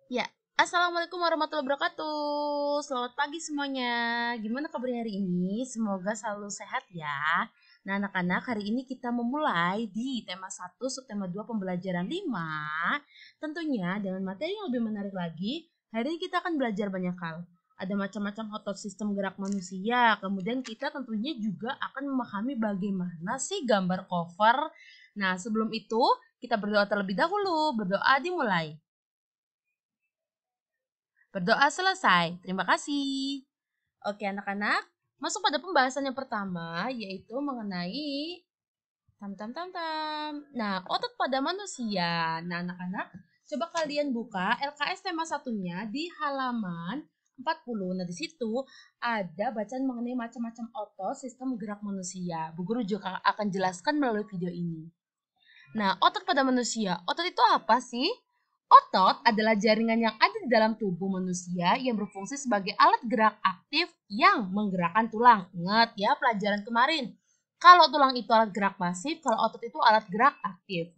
Ya, Assalamualaikum warahmatullahi wabarakatuh. Selamat pagi semuanya. Gimana kabarnya hari ini? Semoga selalu sehat ya. Nah, anak-anak, hari ini kita memulai di tema 1, subtema 2, pembelajaran 5. Tentunya dengan materi yang lebih menarik lagi, hari ini kita akan belajar banyak hal. Ada macam-macam otot sistem gerak manusia. Kemudian kita tentunya juga akan memahami bagaimana sih gambar cover. Nah, sebelum itu, kita berdoa terlebih dahulu. Berdoa dimulai. Berdoa selesai. Terima kasih. Oke, anak-anak, masuk pada pembahasan yang pertama, yaitu mengenai tam. Nah, otot pada manusia. Nah, anak-anak, coba kalian buka LKS tema satunya di halaman 40. Nah, di situ ada bacaan mengenai macam-macam otot sistem gerak manusia. Bu Guru juga akan jelaskan melalui video ini. Nah, otot pada manusia. Otot itu apa sih? Otot adalah jaringan yang ada di dalam tubuh manusia yang berfungsi sebagai alat gerak aktif yang menggerakkan tulang. Ingat ya pelajaran kemarin. Kalau tulang itu alat gerak pasif, kalau otot itu alat gerak aktif.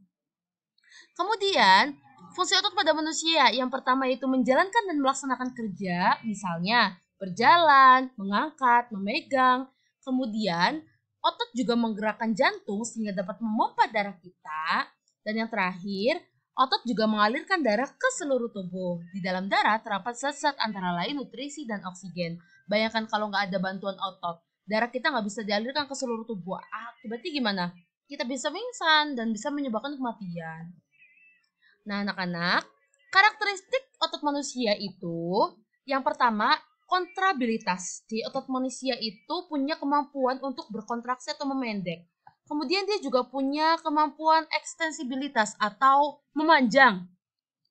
Kemudian, fungsi otot pada manusia yang pertama itu menjalankan dan melaksanakan kerja, misalnya berjalan, mengangkat, memegang. Kemudian, otot juga menggerakkan jantung sehingga dapat memompa darah kita. Dan yang terakhir, otot juga mengalirkan darah ke seluruh tubuh. Di dalam darah terdapat zat-zat antara lain nutrisi dan oksigen. Bayangkan kalau nggak ada bantuan otot, darah kita nggak bisa dialirkan ke seluruh tubuh. Berarti gimana? Kita bisa pingsan dan bisa menyebabkan kematian. Nah, anak-anak, karakteristik otot manusia itu yang pertama kontrabilitas. Di otot manusia itu punya kemampuan untuk berkontraksi atau memendek. Kemudian dia juga punya kemampuan ekstensibilitas atau memanjang.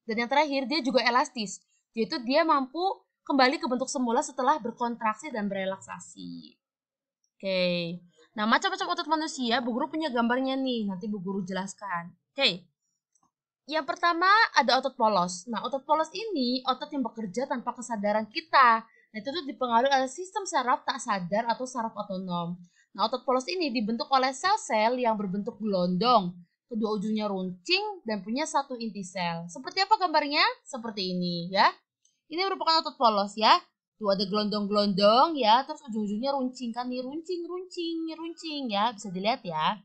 Dan yang terakhir dia juga elastis, yaitu dia mampu kembali ke bentuk semula setelah berkontraksi dan berelaksasi. Oke. Nah, macam-macam otot manusia, Bu Guru punya gambarnya nih, nanti Bu Guru jelaskan. Oke. Yang pertama ada otot polos. Nah, otot polos ini otot yang bekerja tanpa kesadaran kita. Nah, itu tuh dipengaruhi oleh sistem saraf tak sadar atau saraf otonom. Nah, otot polos ini dibentuk oleh sel-sel yang berbentuk gelondong. Kedua ujungnya runcing dan punya satu inti sel. Seperti apa gambarnya? Seperti ini ya. Ini merupakan otot polos ya. Tuh ada gelondong-gelondong ya, terus ujung-ujungnya runcing kan nih, runcing ya, bisa dilihat ya.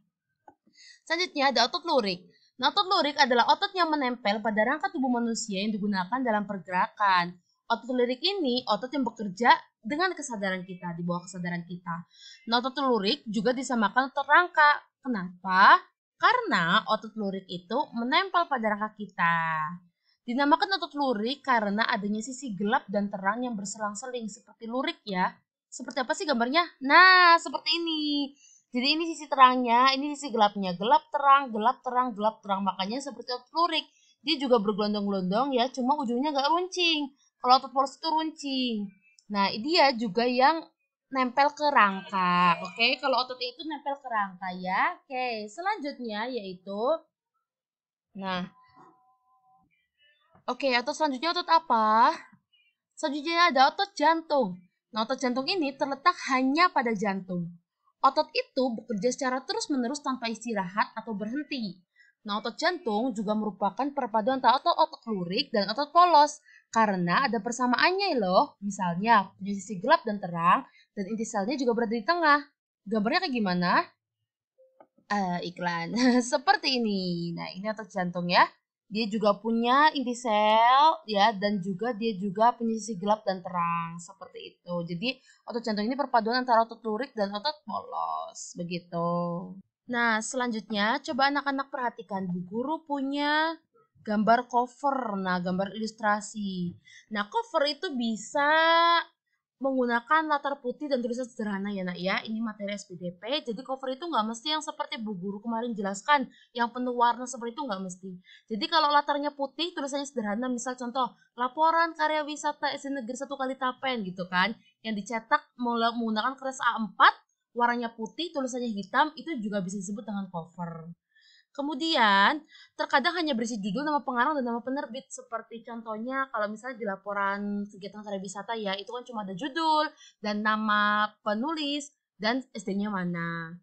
Selanjutnya ada otot lurik. Nah, otot lurik adalah otot yang menempel pada rangka tubuh manusia yang digunakan dalam pergerakan. Otot lurik ini otot yang bekerja dengan kesadaran kita, di bawah kesadaran kita. Nah, otot lurik juga disamakan otot rangka. Kenapa? Karena otot lurik itu menempel pada rangka kita. Dinamakan otot lurik karena adanya sisi gelap dan terang yang berselang-seling seperti lurik ya. Seperti apa sih gambarnya? Nah, seperti ini. Jadi ini sisi terangnya, ini sisi gelapnya. Gelap terang, gelap terang, gelap terang. Makanya seperti otot lurik. Dia juga bergelondong-gelondong ya, cuma ujungnya nggak runcing. Kalau otot polos itu runcing. Nah, dia juga yang nempel ke rangka. Oke, kalau otot itu nempel ke rangka ya. Oke, selanjutnya yaitu nah, oke, otot selanjutnya otot apa? Selanjutnya ada otot jantung. Nah, otot jantung ini terletak hanya pada jantung. Otot itu bekerja secara terus-menerus tanpa istirahat atau berhenti. Nah, otot jantung juga merupakan perpaduan antara otot-otot lurik dan otot polos. Karena ada persamaannya loh. Misalnya, punya sisi gelap dan terang, dan inti selnya juga berada di tengah. Gambarnya kayak gimana? Iklan. Seperti ini. Nah, ini otot jantung ya. Dia juga punya inti sel ya dan juga dia juga punya sisi gelap dan terang seperti itu. Jadi otot jantung ini perpaduan antara otot lurik dan otot polos begitu. Nah, selanjutnya coba anak-anak perhatikan Bu Guru punya gambar cover. Nah, gambar ilustrasi. Nah, cover itu bisa menggunakan latar putih dan tulisan sederhana ya nak ya. Ini materi SPDP, jadi cover itu nggak mesti yang seperti Bu Guru kemarin jelaskan, yang penuh warna seperti itu nggak mesti. Jadi kalau latarnya putih, tulisannya sederhana, misal contoh, laporan karya wisata SD Negeri 1 Kalitapen gitu kan, yang dicetak menggunakan kertas A4, warnanya putih, tulisannya hitam, itu juga bisa disebut dengan cover. Kemudian, terkadang hanya berisi judul, nama pengarang, dan nama penerbit. Seperti contohnya, kalau misalnya di laporan kegiatan karya wisata ya, itu kan cuma ada judul, dan nama penulis, dan SD-nya mana.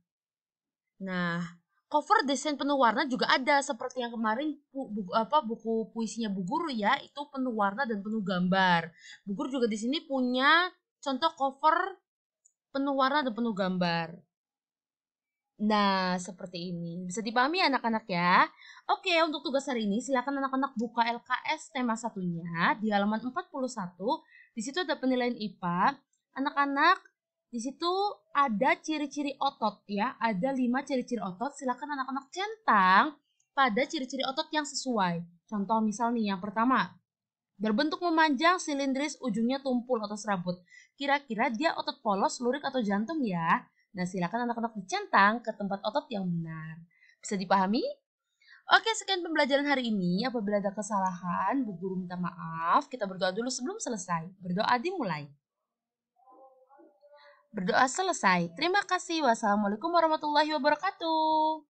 Nah, Cover desain penuh warna juga ada seperti yang kemarin buku puisinya Bu Guru ya, itu penuh warna dan penuh gambar. Bu Guru juga di sini punya contoh cover penuh warna dan penuh gambar. Nah, seperti ini. Bisa dipahami anak-anak ya? Oke, untuk tugas hari ini silakan anak-anak buka LKS tema satunya di halaman 41. Di situ ada penilaian IPA. Anak-anak, di situ ada ciri-ciri otot ya. Ada 5 ciri-ciri otot. Silakan anak-anak centang pada ciri-ciri otot yang sesuai. Contoh misal nih yang pertama, berbentuk memanjang, silindris, ujungnya tumpul atau serabut. Kira-kira dia otot polos, lurik, atau jantung ya? Nah, silakan anak-anak dicentang ke tempat otot yang benar. Bisa dipahami? Oke, sekian pembelajaran hari ini. Apabila ada kesalahan, Bu Guru minta maaf. Kita berdoa dulu sebelum selesai. Berdoa dimulai. Berdoa selesai. Terima kasih. Wassalamualaikum warahmatullahi wabarakatuh.